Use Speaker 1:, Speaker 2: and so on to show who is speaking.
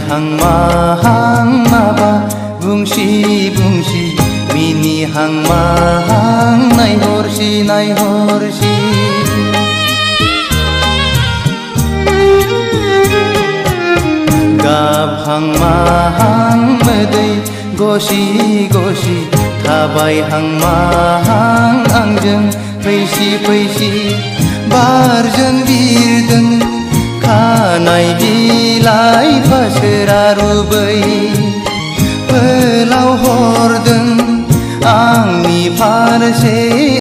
Speaker 1: नायहां माहां माबा बुंसि बुंसि मिनिहां माहां नायहरसि नायहरसि गाबहां माहां मोदै गसि गसि थाबायहां माहां आंजों फैसि फैसि बारजों